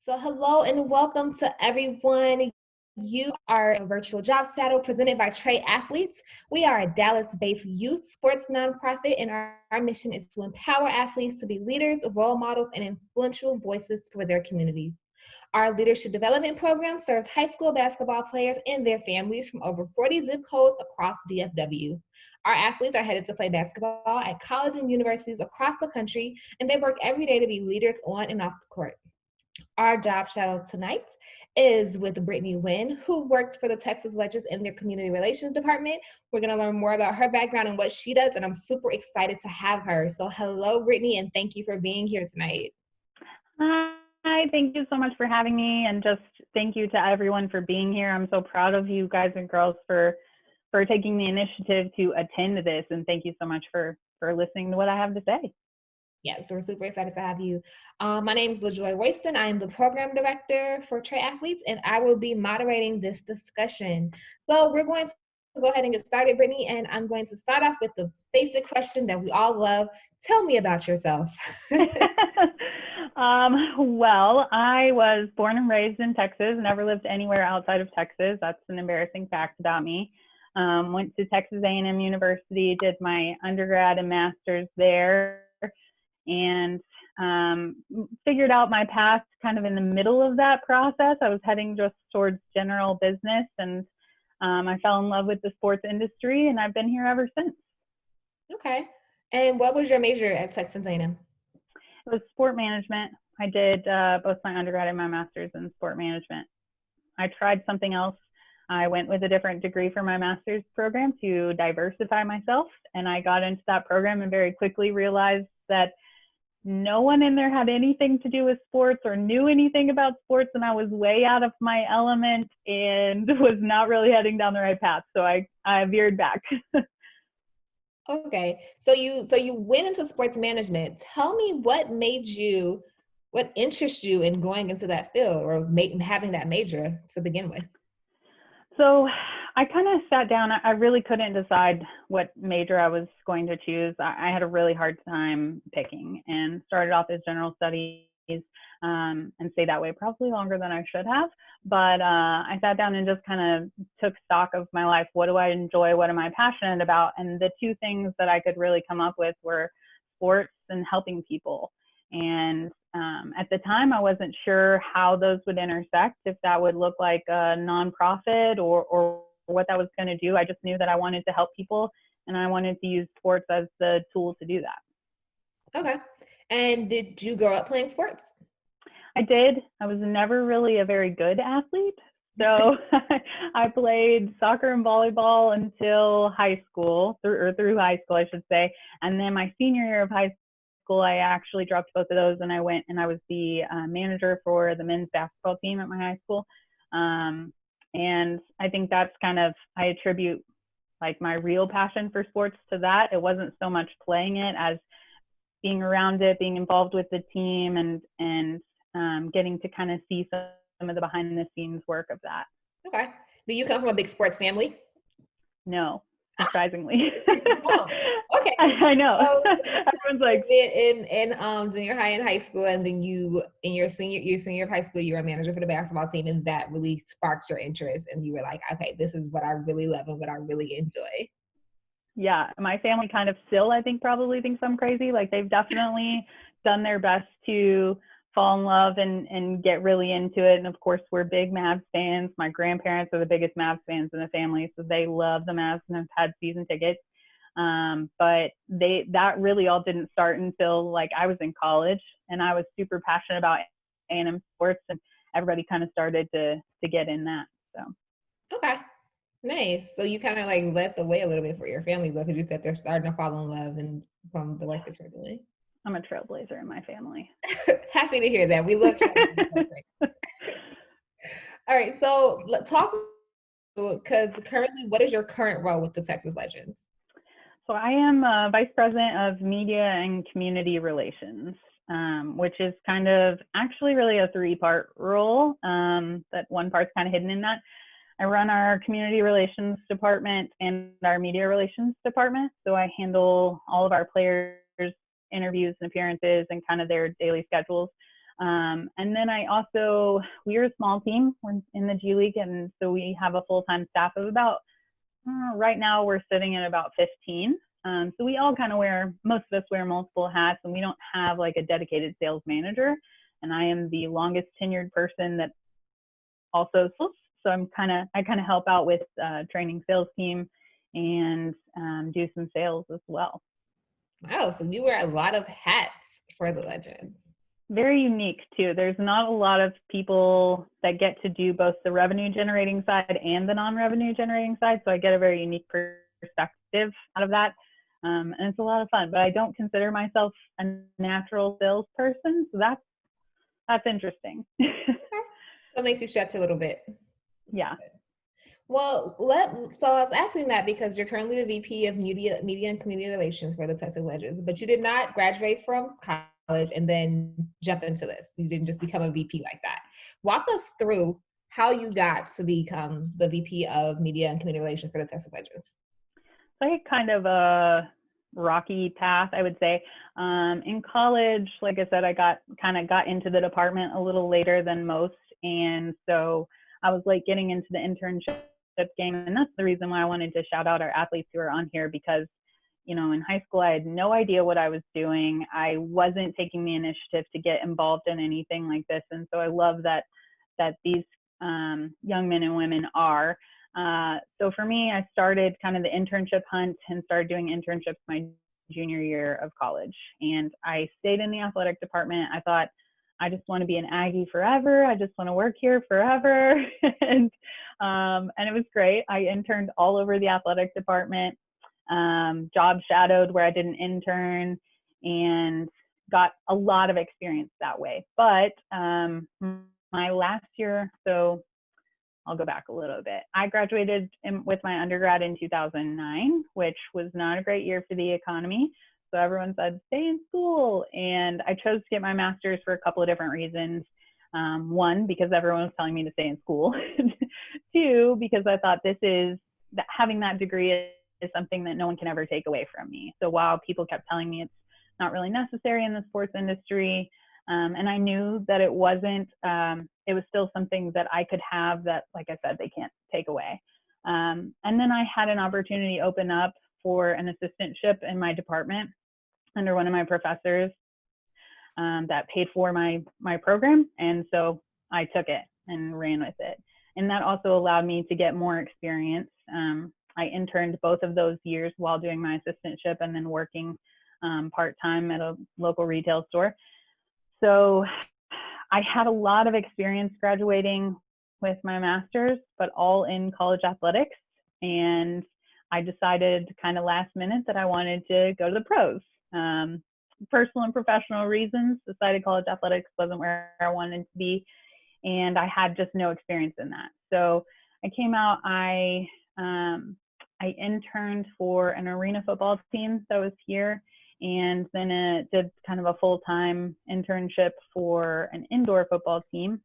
So, hello and welcome to everyone. You are a virtual job saddle presented by Trey Athletes. We are a Dallas based youth sports nonprofit, and our mission is to empower athletes to be leaders, role models, and influential voices for their communities. Our leadership development program serves high school basketball players and their families from over 40 zip codes across DFW. Our athletes are headed to play basketball at colleges and universities across the country, and they work every day to be leaders on and off the court. Our job shadow tonight is with Britney Wynn, who works for the Texas Legends in their community relations department. We're going to learn more about her background and what she does, and I'm super excited to have her. So, hello, Britney, and thank you for being here tonight. Hi, thank you so much for having me, and just thank you to everyone for being here. I'm so proud of you guys and girls for taking the initiative to attend this, and thank you so much for listening to what I have to say. Yes, we're super excited to have you. My name is Lajoie Waste. I am the program director for Trey Athletes, and I will be moderating this discussion. So we're going to go ahead and get started, Brittany, and I'm going to start off with the basic question that we all love. Tell me about yourself. Well, I was born and raised in Texas, never lived anywhere outside of Texas. That's an embarrassing fact about me. Went to Texas A&M University, did my undergrad and master's there, and figured out my path kind of in the middle of that process. I was heading just towards general business, and I fell in love with the sports industry, and I've been here ever since. Okay. And what was your major at Texas A&M? It was sport management. I did both my undergrad and my master's in sport management. I tried something else. I went with a different degree for my master's program to diversify myself, and I got into that program and very quickly realized that no one in there had anything to do with sports or knew anything about sports, and I was way out of my element and was not really heading down the right path. So I veered back. Okay, so you went into sports management. Tell me what interests you in going into that field or having that major to begin with. So I kind of sat down. I really couldn't decide what major I was going to choose. I had a really hard time picking and started off as general studies and stayed that way probably longer than I should have. But I sat down and just kind of took stock of my life. What do I enjoy? What am I passionate about? And the two things that I could really come up with were sports and helping people. And at the time, I wasn't sure how those would intersect, if that would look like a nonprofit or what that was going to do. I just knew that I wanted to help people, and I wanted to use sports as the tool to do that. Okay. And did you grow up playing sports? I did. I was never really a very good athlete. So I played soccer and volleyball until high school, through high school, I should say. And then my senior year of high school, I actually dropped both of those, and I went and I was the manager for the men's basketball team at my high school. And I think that's kind of, I attribute like my real passion for sports to that. It wasn't so much playing it as being around it, being involved with the team, and getting to kind of see some of the behind the scenes work of that. Okay. Do you come from a big sports family? No, surprisingly. Oh, okay. I know. So Everyone's like, in junior high and high school, and then you in your senior of high school, you were a manager for the basketball team, and that really sparked your interest, and you were like, okay, this is what I really love and what I really enjoy. yeah, my family kind of still, I think, probably thinks I'm crazy. Like, they've definitely done their best to fall in love and get really into it. And of course, we're big Mavs fans. My grandparents are the biggest Mavs fans in the family, so they love the Mavs and have had season tickets. But that really all didn't start until like I was in college, and I was super passionate about A&M sports, and everybody kind of started to get in that. So Okay. Nice. So you kind of like led the way a little bit for your family, because you said they're starting to fall in love and from the work that you're doing. I'm a trailblazer in my family. Happy to hear that. We love trailblazers. All right. So let's talk, because currently, what is your current role with the Texas Legends? So I am Vice President of Media and Community Relations, which is kind of actually really a three-part role. That one part's kind of hidden in that. I run our community relations department and our media relations department. So I handle all of our players' interviews and appearances and kind of their daily schedules. And then we're a small team. We're in the G League, and so we have a full-time staff of about, right now we're sitting at about 15. So we all kind of most of us wear multiple hats, and we don't have like a dedicated sales manager. And I am the longest tenured person that also sells. So I kind of help out with training sales team and do some sales as well. Wow, so you wear a lot of hats for the Legends. Very unique too. There's not a lot of people that get to do both the revenue generating side and the non-revenue generating side. So I get a very unique perspective out of that. And it's a lot of fun, but I don't consider myself a natural salesperson. So that's interesting. That makes you stretch a little bit. Yeah. Well, so I was asking that because you're currently the VP of Media and Community Relations for the Texas Legends, but you did not graduate from college and then jump into this. You didn't just become a VP like that. Walk us through how you got to become the VP of Media and Community Relations for the Texas Legends. Like kind of a rocky path, I would say. In college, like I said, I got into the department a little later than most, and so I was like getting into the internship game, and that's the reason why I wanted to shout out our athletes who are on here, because in high school I had no idea what I was doing. I wasn't taking the initiative to get involved in anything like this, and so I love that these young men and women are. So for me, I started kind of the internship hunt and started doing internships my junior year of college, and I stayed in the athletic department. I thought, I just want to be an Aggie forever. I just want to work here forever. and it was great. I interned all over the athletic department, job shadowed where I did an intern, and got a lot of experience that way. But my last year, so I'll go back a little bit. I graduated with my undergrad in 2009, which was not a great year for the economy. So everyone said, stay in school. And I chose to get my master's for a couple of different reasons. One, because everyone was telling me to stay in school. Two, because I thought having that degree is something that no one can ever take away from me. So while people kept telling me it's not really necessary in the sports industry, and I knew that it wasn't, it was still something that I could have that, like I said, they can't take away. And then I had an opportunity open up for an assistantship in my department under one of my professors that paid for my program. And so I took it and ran with it. And that also allowed me to get more experience. I interned both of those years while doing my assistantship and then working part-time at a local retail store. So I had a lot of experience graduating with my master's, but all in college athletics. And I decided kind of last minute that I wanted to go to the pros. Personal and professional reasons, decided college athletics wasn't where I wanted to be. And I had just no experience in that. So I came out, I interned for an arena football team that was here, and then did kind of a full-time internship for an indoor football team.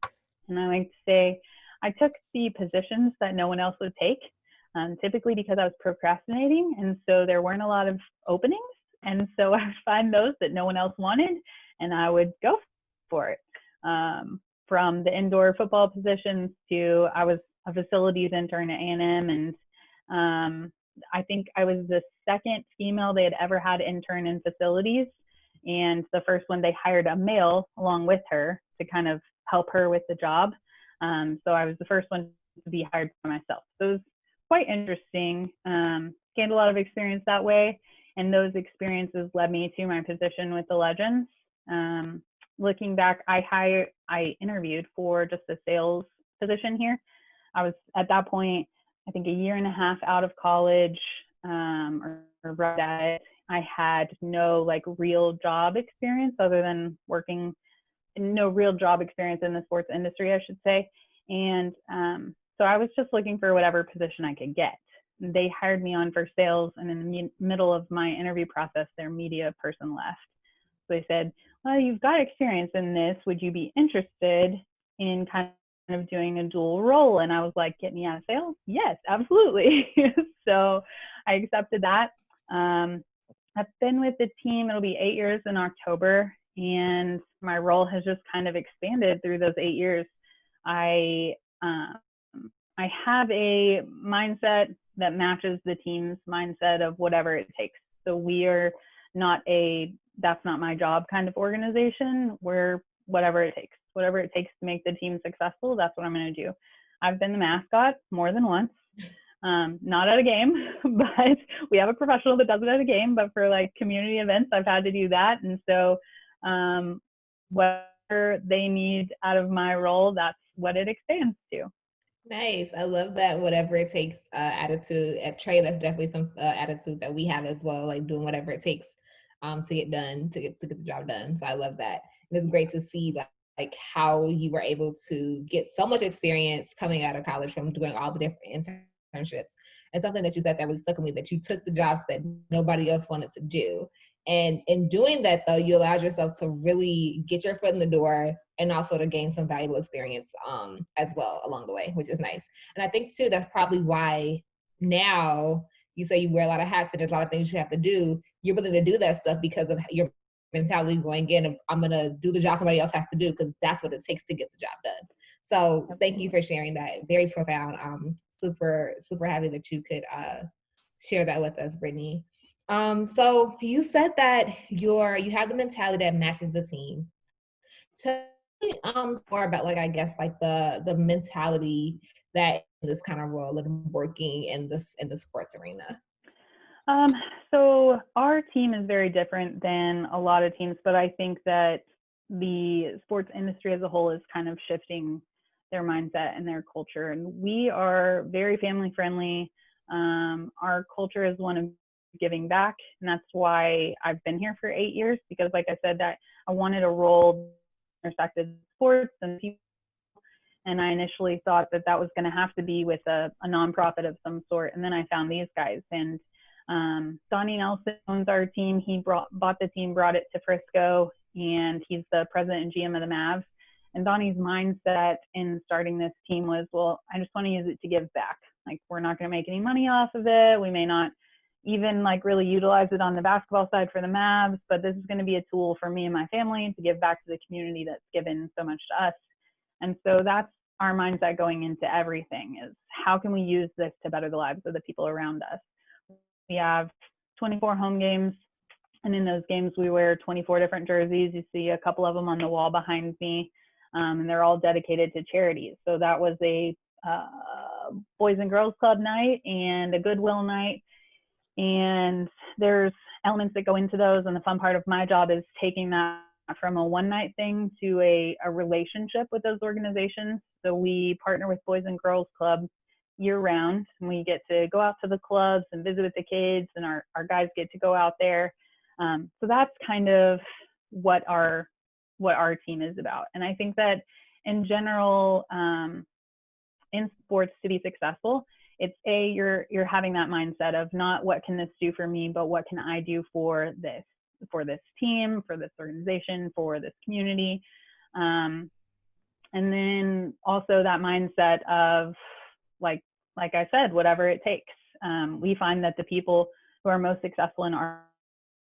And I like to say I took the positions that no one else would take, typically because I was procrastinating, and so there weren't a lot of openings. And so I would find those that no one else wanted, and I would go for it. From the indoor football positions to I was a facilities intern at A&M, and I think I was the second female they had ever had intern in facilities, and the first one they hired a male along with her to kind of help her with the job. So I was the first one to be hired by myself. So it was quite interesting. Gained a lot of experience that way, and those experiences led me to my position with the Legends. Looking back, I interviewed for just a sales position here. I was at that point, I think, a year and a half out of college, or right at it. I had no real job experience other than working, no real job experience in the sports industry, I should say. And so I was just looking for whatever position I could get. They hired me on for sales, and in the middle of my interview process, their media person left. So they said, well, you've got experience in this. Would you be interested in kind of doing a dual role? And I was like, get me out of sales? Yes, absolutely. So I accepted that. I've been with the team, it'll be 8 years in October, and my role has just kind of expanded through those 8 years. I um, I have a mindset that matches the team's mindset of whatever it takes. So we are not a that's not my job kind of organization. We're whatever it takes to make the team successful. That's what I'm going to do. I've been the mascot more than once. Not at a game, but we have a professional that does it at a game. But for like community events, I've had to do that. And so, whatever they need out of my role, that's what it expands to. Nice. I love that whatever it takes attitude at Trey. That's definitely some attitude that we have as well, like doing whatever it takes to get done, to get the job done. So I love that. And it's great to see like how you were able to get so much experience coming out of college from doing all the different internships. And something that you said that really stuck with me, that you took the jobs that nobody else wanted to do. And in doing that, though, you allowed yourself to really get your foot in the door and also to gain some valuable experience as well along the way, which is nice. And I think, too, that's probably why now you say you wear a lot of hats and there's a lot of things you have to do. You're willing to do that stuff because of your mentality going in of, I'm going to do the job somebody else has to do because that's what it takes to get the job done. So thank you for sharing that. Very profound. Super, super happy that you could share that with us, Brittany. So you said that you have the mentality that matches the team. Tell me more about like, I guess, like the mentality that in this kind of role of working in the sports arena. So our team is very different than a lot of teams, but I think that the sports industry as a whole is kind of shifting their mindset and their culture. And we are very family friendly. Our culture is one of giving back, and that's why I've been here for 8 years, because like I said, that I wanted a role that intersected sports and people. And I initially thought that that was going to have to be with a nonprofit of some sort. And then I found these guys, and Donnie Nelson owns our team. He bought the team, brought it to Frisco, and he's the president and GM of the Mavs. And Donnie's mindset in starting this team was, well, I just want to use it to give back. Like, we're not going to make any money off of it. We may not even like really utilize it on the basketball side for the Mavs, but this is going to be a tool for me and my family to give back to the community that's given so much to us. And so that's our mindset going into everything, is how can we use this to better the lives of the people around us? We have 24 home games, and in those games we wear 24 different jerseys. You see a couple of them on the wall behind me, and they're all dedicated to charities. So that was a Boys and Girls Club night and a Goodwill night, and there's elements that go into those, and the fun part of my job is taking that from a one-night thing to a relationship with those organizations. So we partner with Boys and Girls Club year-round, and we get to go out to the clubs and visit with the kids, and our guys get to go out there. So that's kind of what our team is about. And I think that in general, in sports, to be successful, it's you're having that mindset of not what can this do for me, but what can I do for this team, for this organization, for this community. And then also that mindset of like I said, whatever it takes. We find that the people who are most successful in our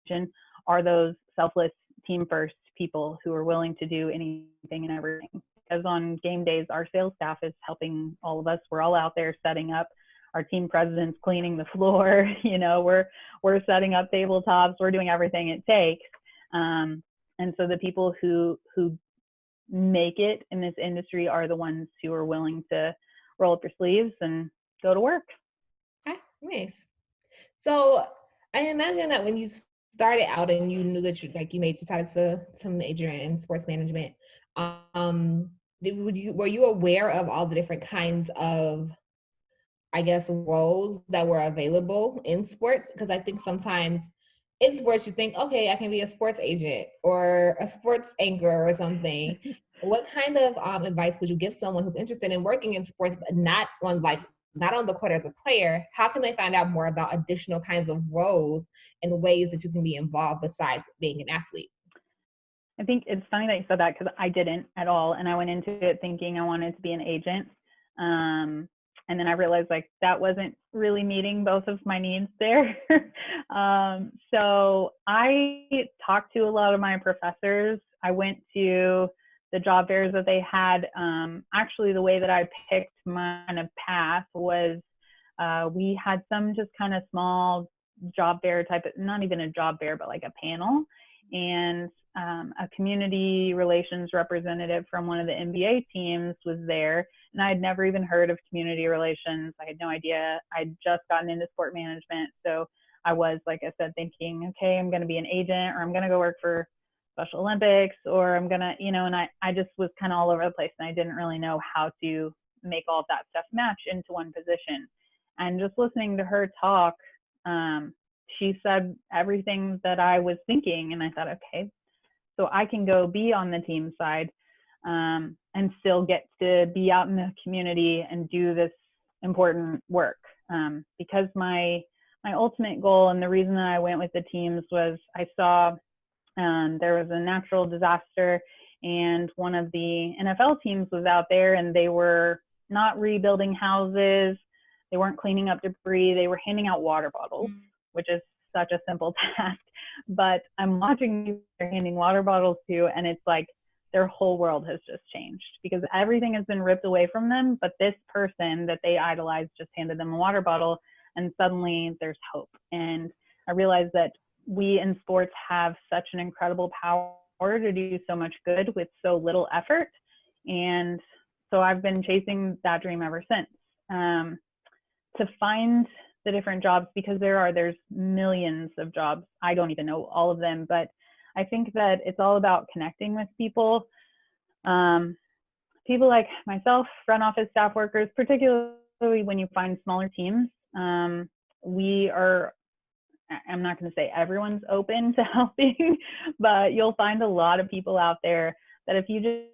region are those selfless, team first people who are willing to do anything and everything. Because on game days, our sales staff is helping all of us. We're all out there setting up. Our team president's cleaning the floor. We're setting up tabletops. We're doing everything it takes. And so the people who make it in this industry are the ones who are willing to roll up your sleeves and go to work. Okay, nice. So I imagine that when you started out and you knew that you decided to major in sports management, were you aware of all the different kinds of, I guess, roles that were available in sports? Because I think sometimes in sports you think, okay, I can be a sports agent or a sports anchor or something. What kind of advice would you give someone who's interested in working in sports, but not on the court as a player? How can they find out more about additional kinds of roles and ways that you can be involved besides being an athlete? I think it's funny that you said that, because I didn't at all. And I went into it thinking I wanted to be an agent. And then I realized like that wasn't really meeting both of my needs there. So I talked to a lot of my professors. I went to the job fairs that they had. Actually, the way that I picked my kind of path was we had some just kind of small job fair type of, not even a job fair, but like a panel. And a community relations representative from one of the NBA teams was there. And I had never even heard of community relations. I had no idea. I'd just gotten into sport management. So I was, like I said, thinking, okay, I'm going to be an agent, or I'm going to go work for Special Olympics, or I'm going to, and I just was kind of all over the place, and I didn't really know how to make all of that stuff match into one position. And just listening to her talk, she said everything that I was thinking, and I thought, okay, so I can go be on the team side and still get to be out in the community and do this important work. Because my ultimate goal, and the reason that I went with the teams, was I saw there was a natural disaster, and one of the NFL teams was out there, and they were not rebuilding houses. They weren't cleaning up debris. They were handing out water bottles, which is such a simple task. But I'm watching you handing water bottles to, and it's like their whole world has just changed because everything has been ripped away from them. But this person that they idolized just handed them a water bottle, and suddenly there's hope. And I realized that we in sports have such an incredible power to do so much good with so little effort. And so I've been chasing that dream ever since. To find the different jobs, because there's millions of jobs. I don't even know all of them, but I think that it's all about connecting with people. People like myself, front office staff workers, particularly when you find smaller teams, we are, I'm not going to say everyone's open to helping, but you'll find a lot of people out there that if you just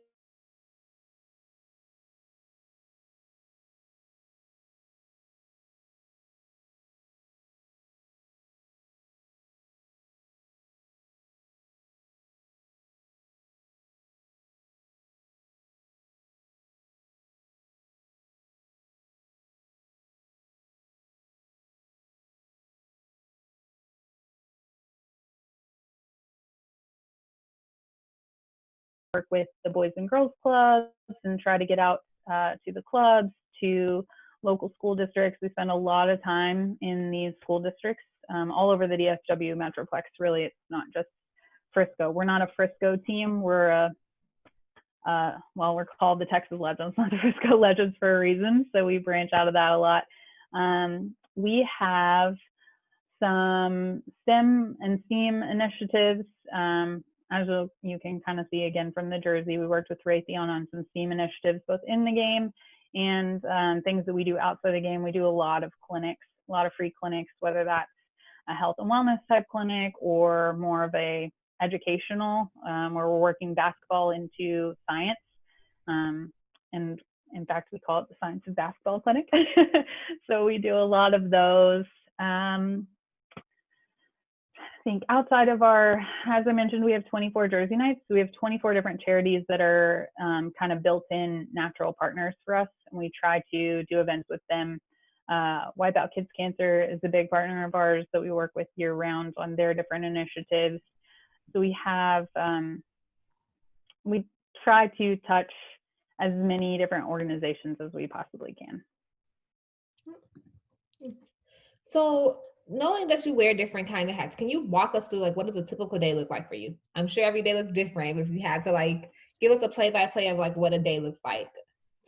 work with the Boys and Girls Clubs and try to get out to the clubs, to local school districts. We spend a lot of time in these school districts all over the DFW Metroplex. Really, it's not just Frisco. We're not a Frisco team. We're we're called the Texas Legends, not the Frisco Legends for a reason. So we branch out of that a lot. We have some STEM and STEAM initiatives. As you can kind of see again from the jersey, we worked with Raytheon on some STEAM initiatives, both in the game and things that we do outside the game. We do a lot of clinics, a lot of free clinics, whether that's a health and wellness type clinic or more of a educational, where we're working basketball into science. And in fact, we call it the Science of Basketball Clinic. So we do a lot of those. I think outside of our, as I mentioned, we have 24 jersey nights. So we have 24 different charities that are kind of built-in natural partners for us. And we try to do events with them. Wipe Out Kids Cancer is a big partner of ours that we work with year-round on their different initiatives. So we have, we try to touch as many different organizations as we possibly can. So knowing that you wear different kind of hats, can you walk us through like what does a typical day look like for you? I'm sure every day looks different, but if you had to like give us a play-by-play of like what a day looks like,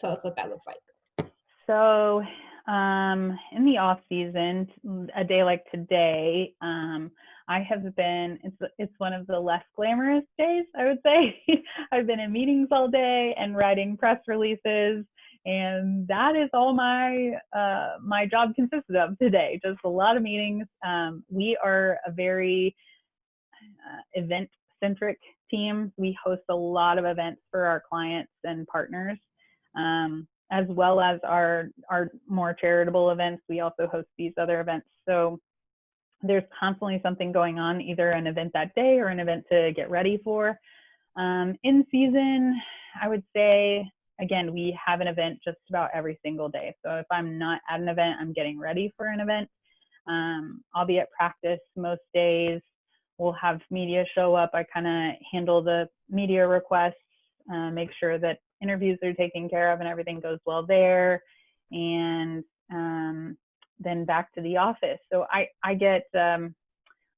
tell us what that looks like. So in the off season, a day like today, I have been, it's one of the less glamorous days, I would say. I've been in meetings all day and writing press releases, and that is all my my job consisted of today. Just a lot of meetings. We are a very event-centric team. We host a lot of events for our clients and partners, as well as our more charitable events. We also host these other events. So there's constantly something going on, either an event that day or an event to get ready for. In season, I would say again, we have an event just about every single day. So if I'm not at an event, I'm getting ready for an event. I'll be at practice most days. We'll have media show up. I kind of handle the media requests, make sure that interviews are taken care of and everything goes well there. And then back to the office. So I get, like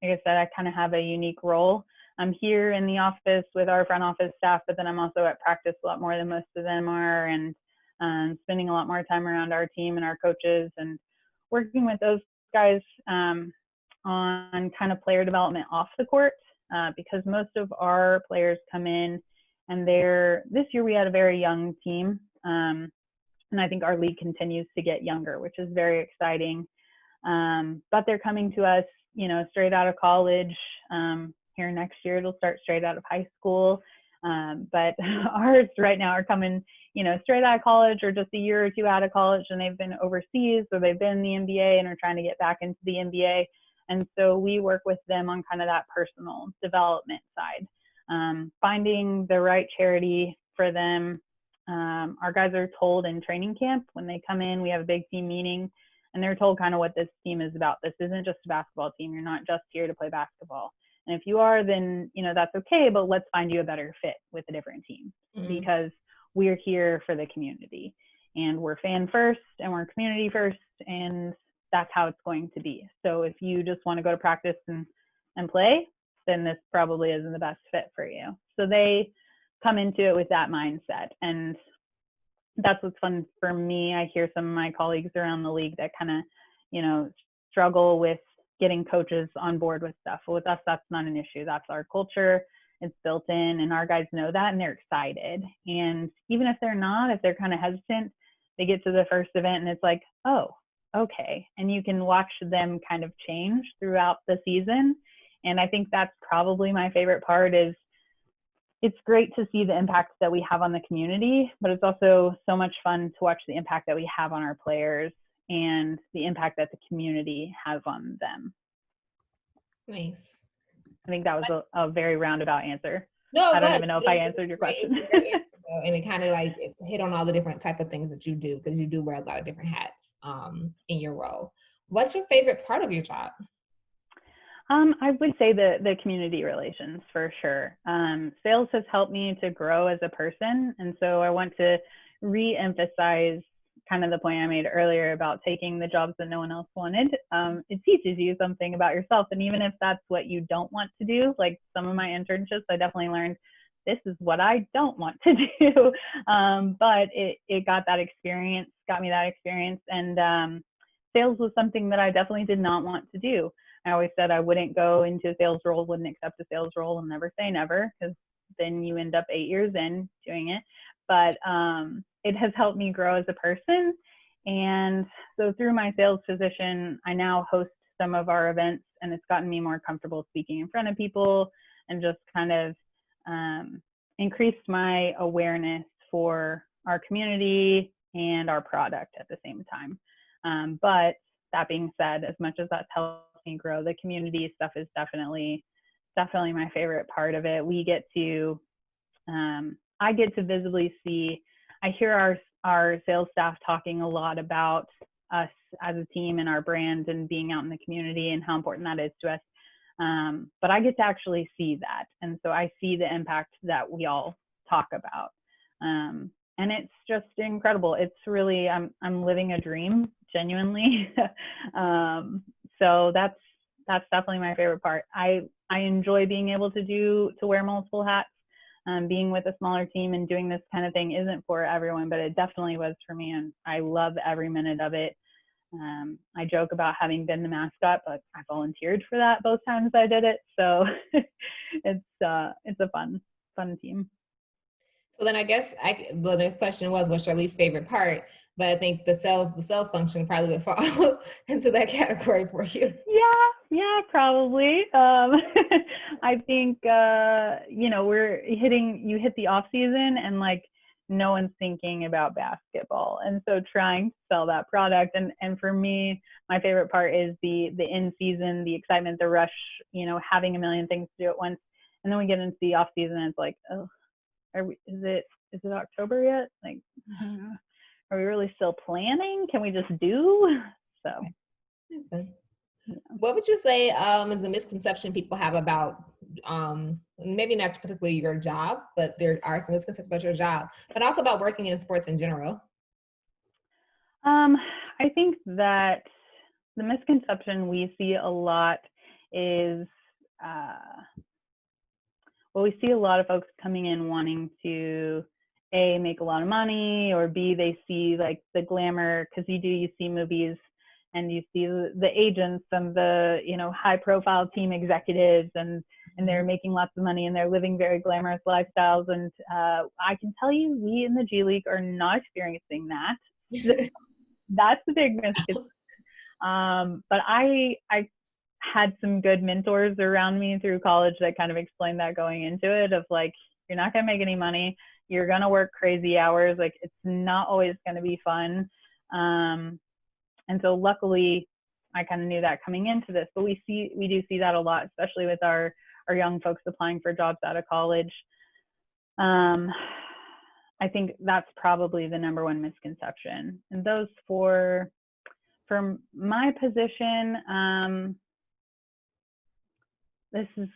I said, I kind of have a unique role. I'm here in the office with our front office staff, but then I'm also at practice a lot more than most of them are, and spending a lot more time around our team and our coaches and working with those guys on kind of player development off the court, because most of our players come in and this year we had a very young team. And I think our league continues to get younger, which is very exciting. But they're coming to us, straight out of college. Here next year, it'll start straight out of high school. But ours right now are coming, straight out of college or just a year or two out of college, and they've been overseas or they've been in the NBA and are trying to get back into the NBA. And so we work with them on kind of that personal development side, finding the right charity for them. Our guys are told in training camp when they come in, we have a big team meeting, and they're told kind of what this team is about. This isn't just a basketball team. You're not just here to play basketball. And if you are, then, that's okay, but let's find you a better fit with a different team, because we're here for the community, and we're fan first and we're community first, and that's how it's going to be. So if you just want to go to practice and play, then this probably isn't the best fit for you. So they come into it with that mindset. And that's what's fun for me. I hear some of my colleagues around the league that kind of, struggle with getting coaches on board with stuff. Well, with us, that's not an issue. That's our culture. It's built in, and our guys know that, and they're excited. And even if they're not, if they're kind of hesitant, they get to the first event and it's like, oh, okay. And you can watch them kind of change throughout the season. And I think that's probably my favorite part. Is it's great to see the impact that we have on the community, but it's also so much fun to watch the impact that we have on our players and the impact that the community has on them. Nice. I think that was a very roundabout answer. No, I don't even know if I answered your question. And it kind of it hit on all the different type of things that you do, because you do wear a lot of different hats in your role. What's your favorite part of your job? I would say the community relations, for sure. Sales has helped me to grow as a person. And so I want to re-emphasize kind of the point I made earlier about taking the jobs that no one else wanted. It teaches you something about yourself. And even if that's what you don't want to do, like some of my internships, I definitely learned this is what I don't want to do. But it got me that experience. And sales was something that I definitely did not want to do. I always said I wouldn't go into a sales role, wouldn't accept a sales role, and never say never, because then you end up 8 years in doing it. But it has helped me grow as a person. And so through my sales position, I now host some of our events, and it's gotten me more comfortable speaking in front of people and just kind of increased my awareness for our community and our product at the same time. But that being said, as much as that's helped me grow, the community stuff is definitely my favorite part of it. We get to, I get to visibly see, I hear our sales staff talking a lot about us as a team and our brand and being out in the community and how important that is to us. But I get to actually see that. And so I see the impact that we all talk about. And it's just incredible. It's really, I'm living a dream, genuinely. So that's definitely my favorite part. I enjoy being able to wear multiple hats. Being with a smaller team and doing this kind of thing isn't for everyone, but it definitely was for me, and I love every minute of it. I joke about having been the mascot, but I volunteered for that both times I did it. So it's a fun team. So then I guess the next question was, what's your least favorite part? But I think the sales function probably would fall into that category for you. Yeah, probably. I think, you hit the off season and like no one's thinking about basketball. And so trying to sell that product. And for me, my favorite part is the in season, the excitement, the rush, having a million things to do at once. And then we get into the off season and it's like, oh, is it is it October yet? Like, are we really still planning? Can we just do? So. Makes sense. Yeah. What would you say is a misconception people have about maybe not particularly your job, but there are some misconceptions about your job, but also about working in sports in general? I think that the misconception we see a lot is, well, we see a lot of folks coming in wanting to A, make a lot of money, or B, they see like the glamour, because you see movies and you see the agents and the, you know, high profile team executives, and they're making lots of money and they're living very glamorous lifestyles. And I can tell you, we in the G League are not experiencing that. That's the big misconception. But I had some good mentors around me through college that kind of explained that going into it, of like, you're not going to make any money. You're going to work crazy hours. Like, it's not always going to be fun. And so luckily I kind of knew that coming into this, but we do see that a lot, especially with our young folks applying for jobs out of college. I think that's probably the number one misconception. And those for my position, this is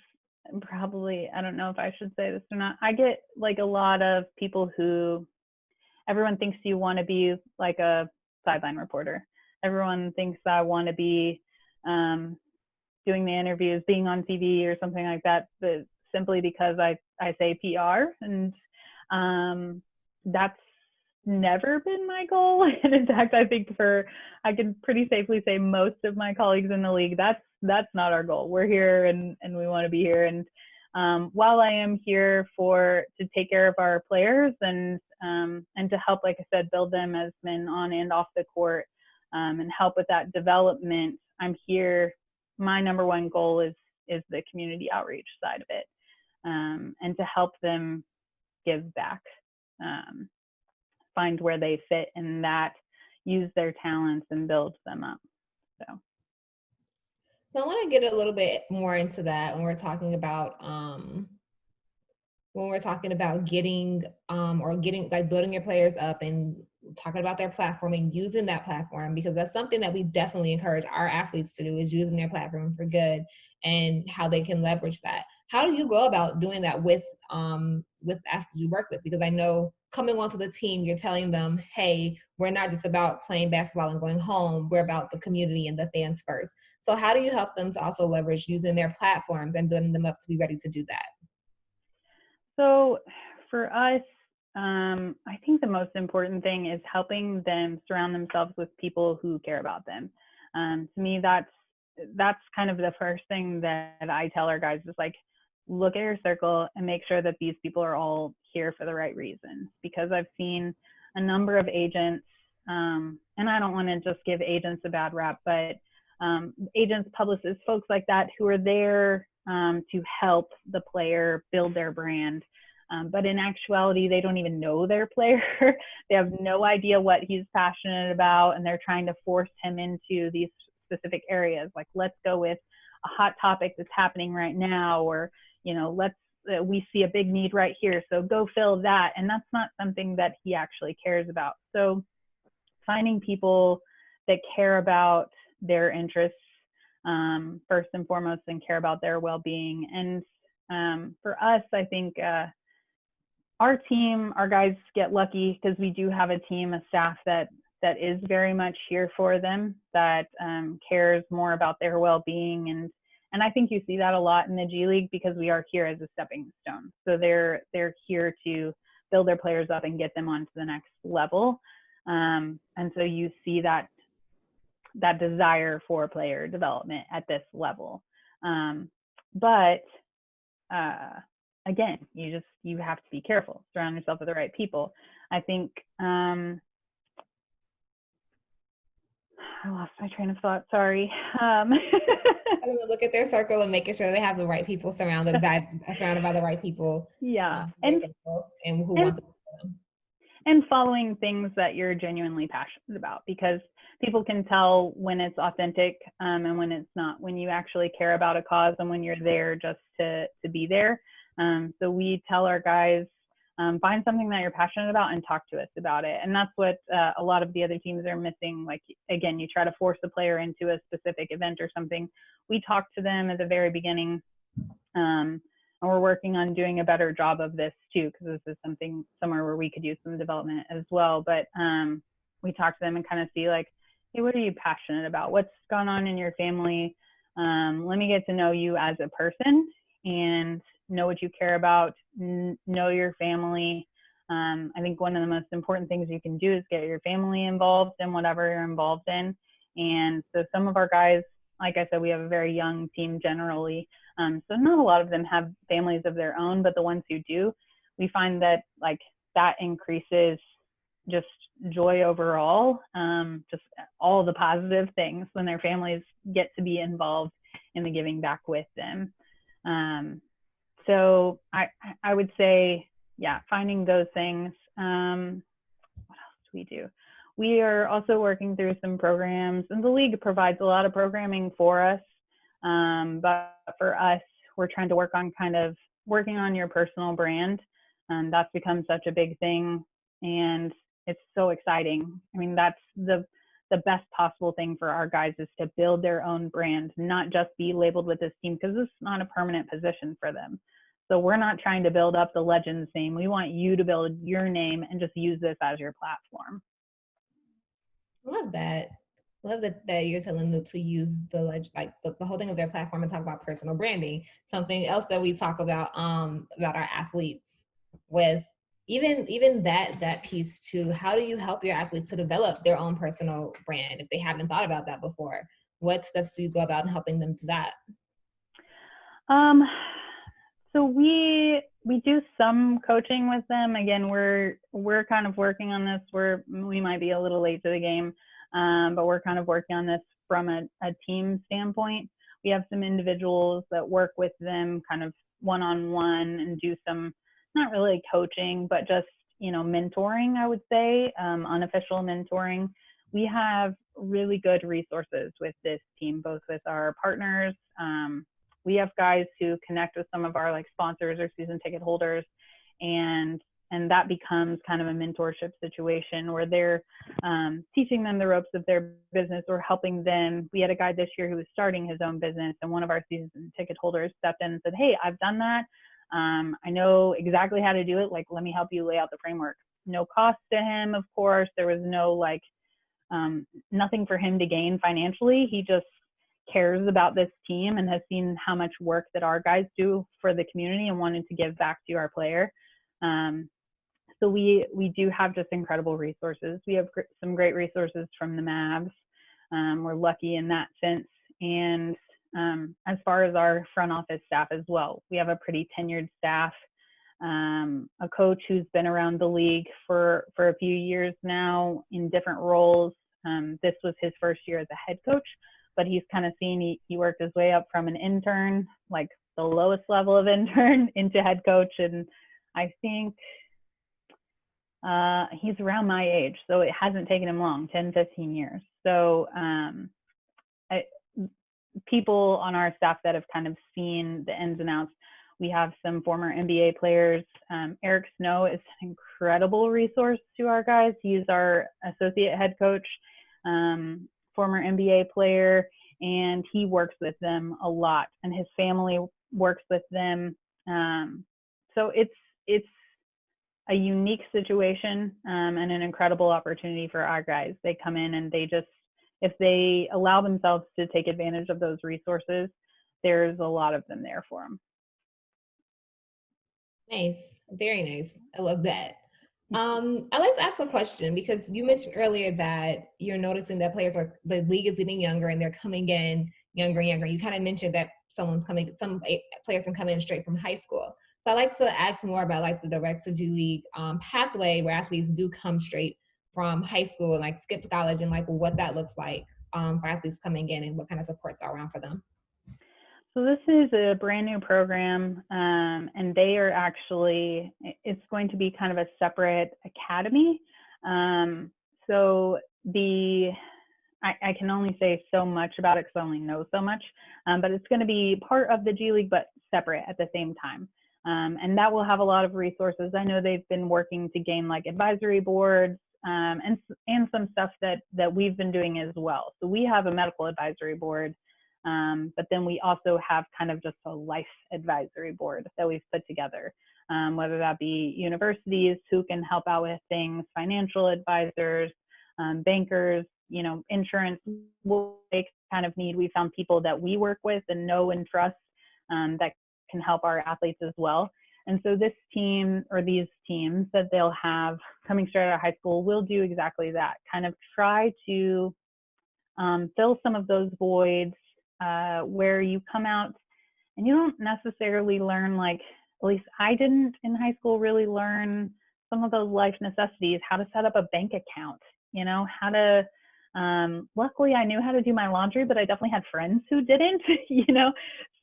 probably, I don't know if I should say this or not. I get like a lot of people who, everyone thinks you want to be like a sideline reporter. Everyone thinks I want to be doing the interviews, being on TV or something like that, but simply because I say PR. And that's never been my goal. And in fact, I think I can pretty safely say most of my colleagues in the league, that's not our goal. We're here and we want to be here. And while I am here to take care of our players and to help, like I said, build them as men on and off the court, and help with that development, I'm here. My number one goal is the community outreach side of it, and to help them give back, find where they fit in that, use their talents and build them up. So I want to get a little bit more into that when we're talking about getting like building your players up and talking about their platform and using that platform, because that's something that we definitely encourage our athletes to do, is using their platform for good and how they can leverage that. How do you go about doing that with athletes you work with? Because I know coming onto the team, you're telling them, hey, we're not just about playing basketball and going home. We're about the community and the fans first. So how do you help them to also leverage using their platforms and building them up to be ready to do that? So for us, I think the most important thing is helping them surround themselves with people who care about them. To me, that's kind of the first thing that I tell our guys is like, look at your circle and make sure that these people are all here for the right reasons. Because I've seen a number of agents, and I don't want to just give agents a bad rap, but agents, publicists, folks like that who are there to help the player build their brand. But in actuality, they don't even know their player. They have no idea what he's passionate about, and they're trying to force him into these specific areas. Like, let's go with a hot topic that's happening right now, or, you know, we see a big need right here, so go fill that. And that's not something that he actually cares about. So finding people that care about their interests first and foremost and care about their well-being. And for us, I think our team, our guys get lucky because we do have a team, a staff that is very much here for them, that cares more about their well-being. And I think you see that a lot in the G League because we are here as a stepping stone. So they're here to build their players up and get them onto the next level. And so you see that desire for player development at this level. But again, you have to be careful, surround yourself with the right people. I think I lost my train of thought, sorry. Look at their circle and making sure they have the right people surrounded by the right people. Yeah. And who want them. And following things that you're genuinely passionate about, because people can tell when it's authentic and when it's not, when you actually care about a cause and when you're there just to be there. So we tell our guys, find something that you're passionate about and talk to us about it. And that's what a lot of the other teams are missing. Like, again, you try to force a player into a specific event or something. We talk to them at the very beginning, and we're working on doing a better job of this too, because this is something somewhere where we could use some development as well. But we talk to them and kind of see like, hey, what are you passionate about? What's going on in your family? Let me get to know you as a person and know what you care about, know your family. I think one of the most important things you can do is get your family involved in whatever you're involved in. And so some of our guys, like I said, we have a very young team generally. So not a lot of them have families of their own, but the ones who do, we find that like that increases just joy overall, just all the positive things when their families get to be involved in the giving back with them. So I would say, yeah, finding those things. What else do we do? We are also working through some programs, and the league provides a lot of programming for us. But for us, we're trying to work on kind of working on your personal brand. That's become such a big thing, and it's so exciting. I mean, that's the best possible thing for our guys is to build their own brand, not just be labeled with this team, because this is not a permanent position for them. So we're not trying to build up the Legends name. We want you to build your name and just use this as your platform. Love that. Love that you're telling them to use the whole thing of their platform and talk about personal branding. Something else that we talk about our athletes with even that piece too. How do you help your athletes to develop their own personal brand if they haven't thought about that before? What steps do you go about in helping them do that? So we do some coaching with them. Again, we're kind of working on this. We might be a little late to the game, but we're kind of working on this from a team standpoint. We have some individuals that work with them kind of one-on-one and do some, not really coaching, but just, mentoring, I would say, unofficial mentoring. We have really good resources with this team, both with our partners. We have guys who connect with some of our like sponsors or season ticket holders, and that becomes kind of a mentorship situation where they're teaching them the ropes of their business or helping them. We had a guy this year who was starting his own business, and one of our season ticket holders stepped in and said, "Hey, I've done that. I know exactly how to do it. Like, let me help you lay out the framework." No cost to him, of course. There was no nothing for him to gain financially. He just cares about this team and has seen how much work that our guys do for the community and wanted to give back to our player. So we do have just incredible resources. We have some great resources from the Mavs. We're lucky in that sense. And as far as our front office staff as well, we have a pretty tenured staff. A coach who's been around the league for a few years now in different roles. This was his first year as a head coach, but he's kind of seen, he worked his way up from an intern, like the lowest level of intern, into head coach. And I think he's around my age, so it hasn't taken him long, 10, 15 years. So people on our staff that have kind of seen the ins and outs. We have some former NBA players. Eric Snow is an incredible resource to our guys. He's our associate head coach, former NBA player, and he works with them a lot, and his family works with them. So it's a unique situation and an incredible opportunity for our guys. They come in and they just, if they allow themselves to take advantage of those resources, there's a lot of them there for them. Nice. Very nice. I love that. I'd like to ask a question because you mentioned earlier that you're noticing that the league is getting younger and they're coming in younger and younger. You kind of mentioned that some players can come in straight from high school. So I'd like to ask more about like the direct to G League pathway where athletes do come straight from high school and like skip to college and like what that looks like for athletes coming in and what kind of supports are around for them. So this is a brand new program, and they are actually, it's going to be kind of a separate academy. So I can only say so much about it because I only know so much, but it's going to be part of the G League, but separate at the same time. And that will have a lot of resources. I know they've been working to gain like advisory boards, and some stuff that we've been doing as well. So we have a medical advisory board, but then we also have kind of just a life advisory board that we've put together, whether that be universities who can help out with things, financial advisors, bankers, insurance, what they kind of need. We found people that we work with and know and trust, that can help our athletes as well. And so this team, or these teams that they'll have coming straight out of high school, will do exactly that, kind of try to fill some of those voids, where you come out and you don't necessarily learn, like, at least I didn't in high school really learn some of those life necessities, how to set up a bank account, how to, luckily I knew how to do my laundry, but I definitely had friends who didn't,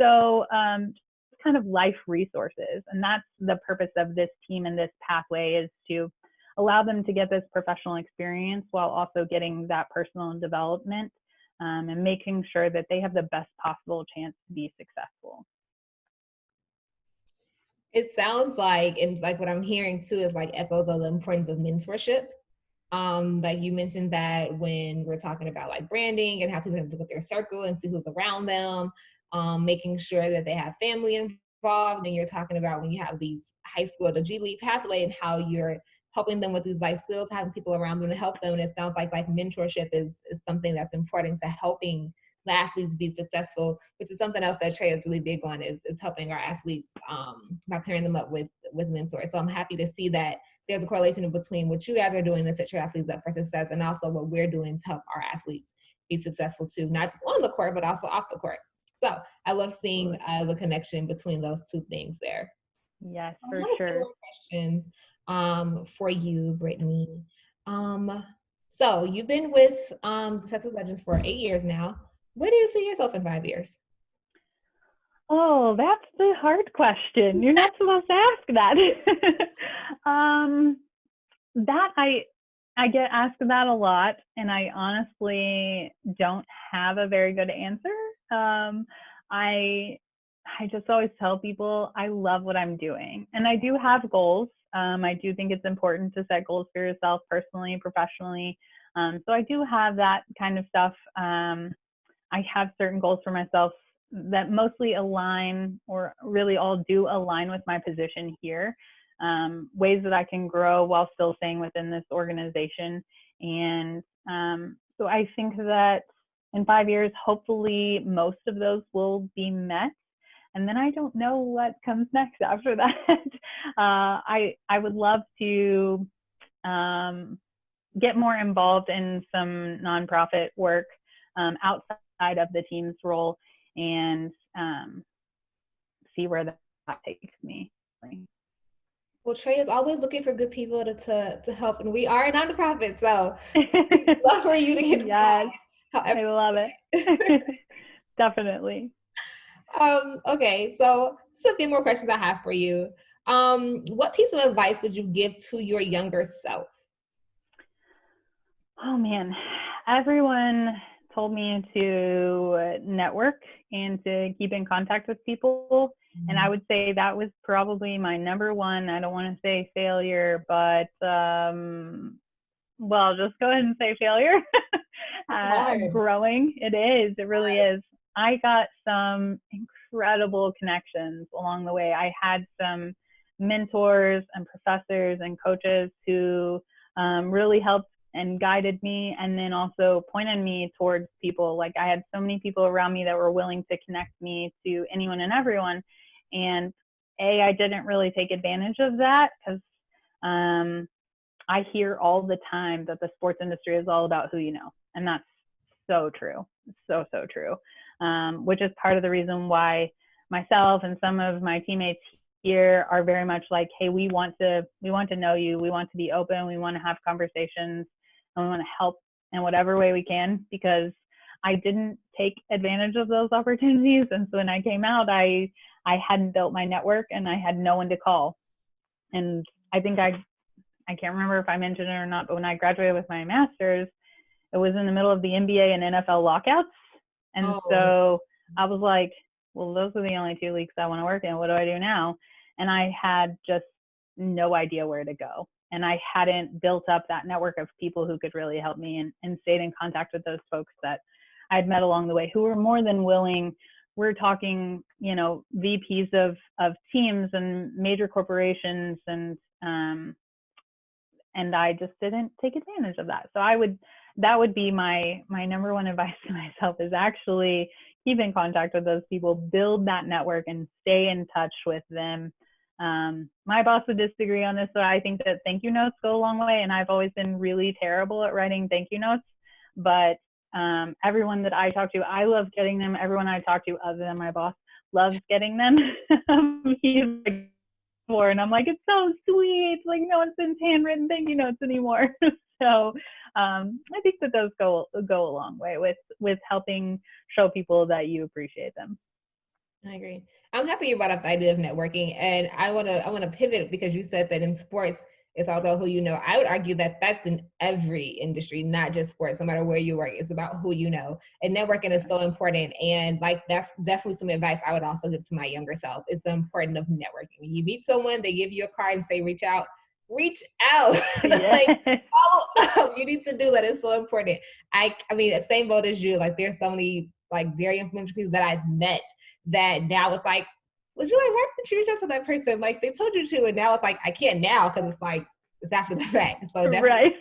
so kind of life resources. And that's the purpose of this team and this pathway, is to allow them to get this professional experience while also getting that personal development, and making sure that they have the best possible chance to be successful. It sounds like, and like what I'm hearing too is like echoes of the importance of mentorship. Like you mentioned that when we're talking about like branding and how people have to look at their circle and see who's around them, making sure that they have family involved. And you're talking about when you have these high school, the G League pathway, and how you're helping them with these life skills, having people around them to help them. And it sounds like mentorship is something that's important to helping the athletes be successful, which is something else that Trey is really big on, is helping our athletes, by pairing them up with mentors. So I'm happy to see that there's a correlation between what you guys are doing to set your athletes up for success, and also what we're doing to help our athletes be successful too, not just on the court, but also off the court. So I love seeing the connection between those two things there. Yes, I for have a few sure. more questions for you, Brittany. So you've been with the Texas Legends for 8 years now. Where do you see yourself in 5 years? Oh, that's the hard question. You're not supposed to ask that. That I get asked that a lot, and I honestly don't have a very good answer. I just always tell people I love what I'm doing, and I do have goals. I do think it's important to set goals for yourself personally, professionally. So I do have that kind of stuff. I have certain goals for myself that mostly align, or really all do align with my position here. Ways that I can grow while still staying within this organization. And so I think that in 5 years, hopefully most of those will be met. And then I don't know what comes next after that. I would love to get more involved in some nonprofit work, outside of the team's role, and see where that takes me. Well, Trey is always looking for good people to help, and we are a nonprofit, so we'd love for you to get involved. Yes, I love it. Definitely. Okay, so just a few more questions I have for you. What piece of advice would you give to your younger self? Oh man, everyone told me to network and to keep in contact with people. And I would say that was probably my number one. I don't want to say failure, but well, just go ahead and say failure. Growing, it is. It really is. I got some incredible connections along the way. I had some mentors and professors and coaches who really helped and guided me, and then also pointed me towards people. Like, I had so many people around me that were willing to connect me to anyone and everyone. And I didn't really take advantage of that, because I hear all the time that the sports industry is all about who you know. And that's so true. So true. Which is part of the reason why myself and some of my teammates here are very much like, hey, we want to know you. We want to be open. We want to have conversations, and we want to help in whatever way we can, because I didn't take advantage of those opportunities. And so when I came out, I hadn't built my network, and I had no one to call. And I think I can't remember if I mentioned it or not, but when I graduated with my master's, it was in the middle of the NBA and NFL lockouts. And so I was like, well, those are the only two leagues I want to work in. What do I do now? and I had just no idea where to go. And I hadn't built up that network of people who could really help me, and stayed in contact with those folks that I'd met along the way who were more than willing. We're talking, VPs of teams and major corporations, and I just didn't take advantage of that. So that would be my number one advice to myself, is actually keep in contact with those people, build that network, and stay in touch with them. My boss would disagree on this, but I think that thank you notes go a long way. And I've always been really terrible at writing thank you notes, but everyone that I talk to, I love getting them. Everyone I talk to other than my boss loves getting them. He's like, and I'm like, it's so sweet. Like, no one sends handwritten thank you notes anymore. So I think that those go a long way with helping show people that you appreciate them. I agree. I'm happy you brought up the idea of networking, and I want to pivot, because you said that in sports it's all about who you know. I would argue that that's in every industry, not just sports. No matter where you work, it's about who you know. And networking is so important. And like, that's definitely some advice I would also give to my younger self, is the importance of networking. When you meet someone, they give you a card and say, reach out. Reach out. Yes. Like, follow up. You need to do that. It's so important. I mean, same boat as you. Like, there's so many like very influential people that I've met that now it's like, was you like, why didn't you reach out to that person? Like, they told you to, and now it's like, I can't now, because it's like, it's after the fact. So definitely. Right.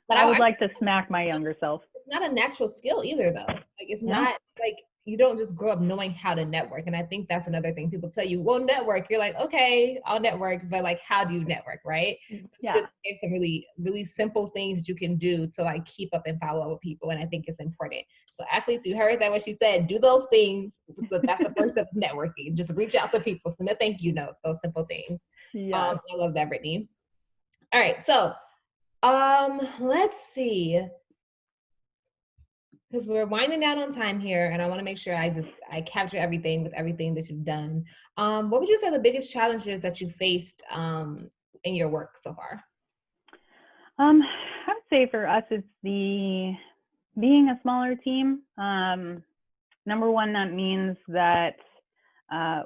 But I would like to smack my younger self. It's not a natural skill either, though. Like, it's not like, you don't just grow up knowing how to network. And I think that's another thing. People tell you, well, network. You're like, okay, I'll network, but like, how do you network, right? Yeah. Just give some really, really simple things you can do to like keep up and follow up with people. And I think it's important. So athletes, you heard that what she said, do those things. So that's the first step of networking. Just reach out to people, send a thank you note, those simple things. Yes. I love that, Brittany. All right, so let's see, because we're winding down on time here, and I want to make sure I capture everything with everything that you've done. What would you say the biggest challenges that you faced in your work so far? I would say for us, it's being a smaller team. Number one, that means that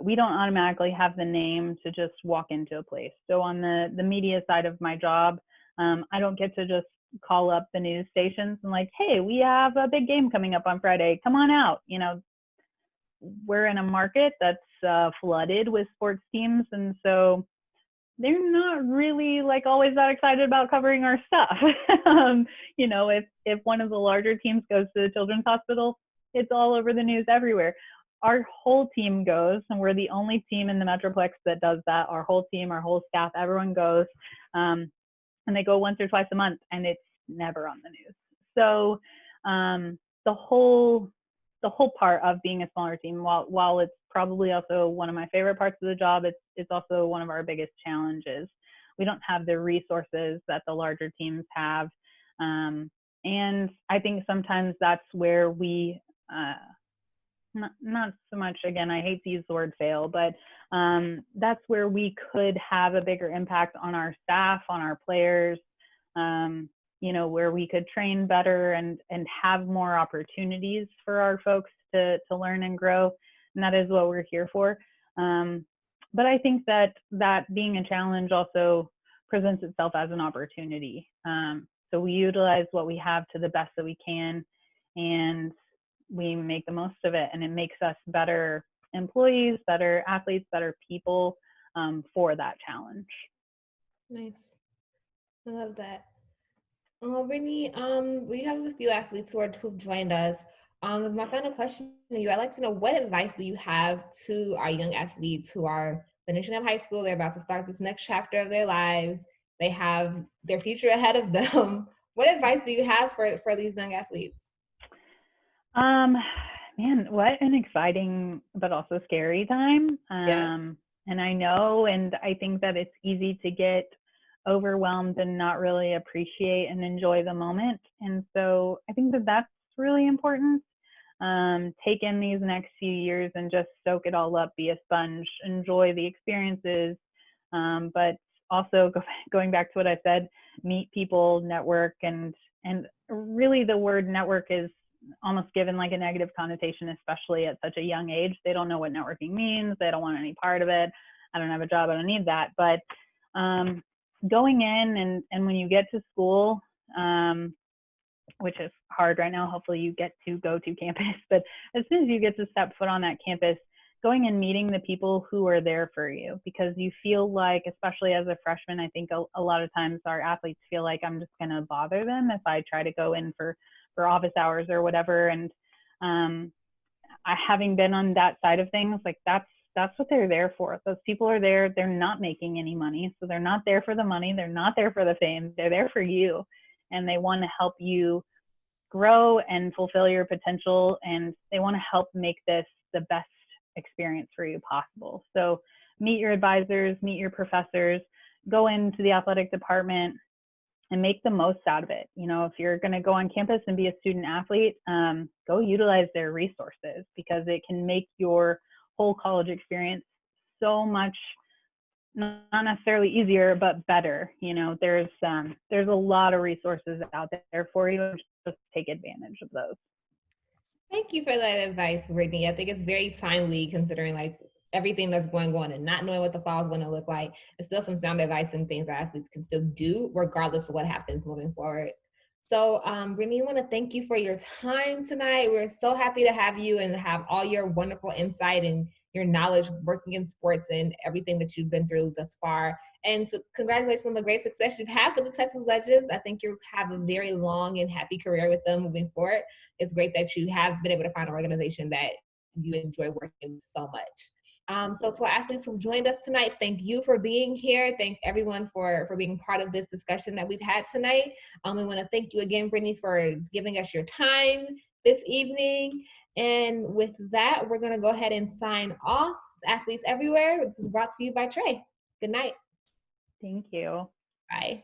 we don't automatically have the name to just walk into a place. So on the media side of my job, I don't get to just call up the news stations and like, hey, we have a big game coming up on Friday, come on out. We're in a market that's flooded with sports teams, and so they're not really like always that excited about covering our stuff. If one of the larger teams goes to the children's hospital, it's all over the news everywhere. Our whole team goes, and we're the only team in the Metroplex that does that. Our whole team, our whole staff, everyone goes, and they go once or twice a month, and it's never on the news. So the whole part of being a smaller team, while it's probably also one of my favorite parts of the job, it's also one of our biggest challenges. We don't have the resources that the larger teams have, and I think sometimes that's where we not so much, again, I hate to use the word fail, but that's where we could have a bigger impact on our staff, on our players, where we could train better and have more opportunities for our folks to learn and grow. And that is what we're here for. But I think that being a challenge also presents itself as an opportunity. So we utilize what we have to the best that we can, and we make the most of it, and it makes us better employees, better athletes, better people for that challenge. Nice. I love that. Brittany, we have a few athletes who've joined us. As my final question to you, I'd like to know, what advice do you have to our young athletes who are finishing up high school? They're about to start this next chapter of their lives. They have their future ahead of them. What advice do you have for these young athletes? Man, what an exciting but also scary time. And I know, and I think that it's easy to get overwhelmed and not really appreciate and enjoy the moment. And so I think that that's really important. Take in these next few years and just soak it all up, be a sponge, enjoy the experiences, but also going back to what I said, meet people, network, and really the word network is almost given like a negative connotation, especially at such a young age. They don't know what networking means. They don't want any part of it. I don't have a job, I don't need that. But going in and when you get to school, which is hard right now, hopefully you get to go to campus, but as soon as you get to step foot on that campus, going and meeting the people who are there for you, because you feel like, especially as a freshman, I think a lot of times our athletes feel like I'm just going to bother them if I try to go in for office hours or whatever. And having been on that side of things, like that's what they're there for. Those people are there. They're not making any money. So they're not there for the money. They're not there for the fame. They're there for you. And they want to help you grow and fulfill your potential. And they want to help make this the best experience for you possible. So meet your advisors, meet your professors, go into the athletic department and make the most out of it. You know, if you're going to go on campus and be a student athlete, go utilize their resources, because it can make your whole college experience so much, not necessarily easier, but better. You know, there's a lot of resources out there for you. Just take advantage of those. Thank you for that advice, Brittany. I think it's very timely considering like everything that's going on and not knowing what the fall is going to look like. There's still some sound advice and things that athletes can still do regardless of what happens moving forward. So, Brittany, I want to thank you for your time tonight. We're so happy to have you and have all your wonderful insight and your knowledge working in sports and everything that you've been through thus far. And so congratulations on the great success you've had with the Texas Legends. I think you have a very long and happy career with them moving forward. It's great that you have been able to find an organization that you enjoy working with so much. So to our athletes who joined us tonight, thank you for being here. Thank everyone for being part of this discussion that we've had tonight. We want to thank you again, Brittany, for giving us your time this evening. And with that, we're going to go ahead and sign off. Athletes Everywhere. This is brought to you by Trey. Good night. Thank you. Bye.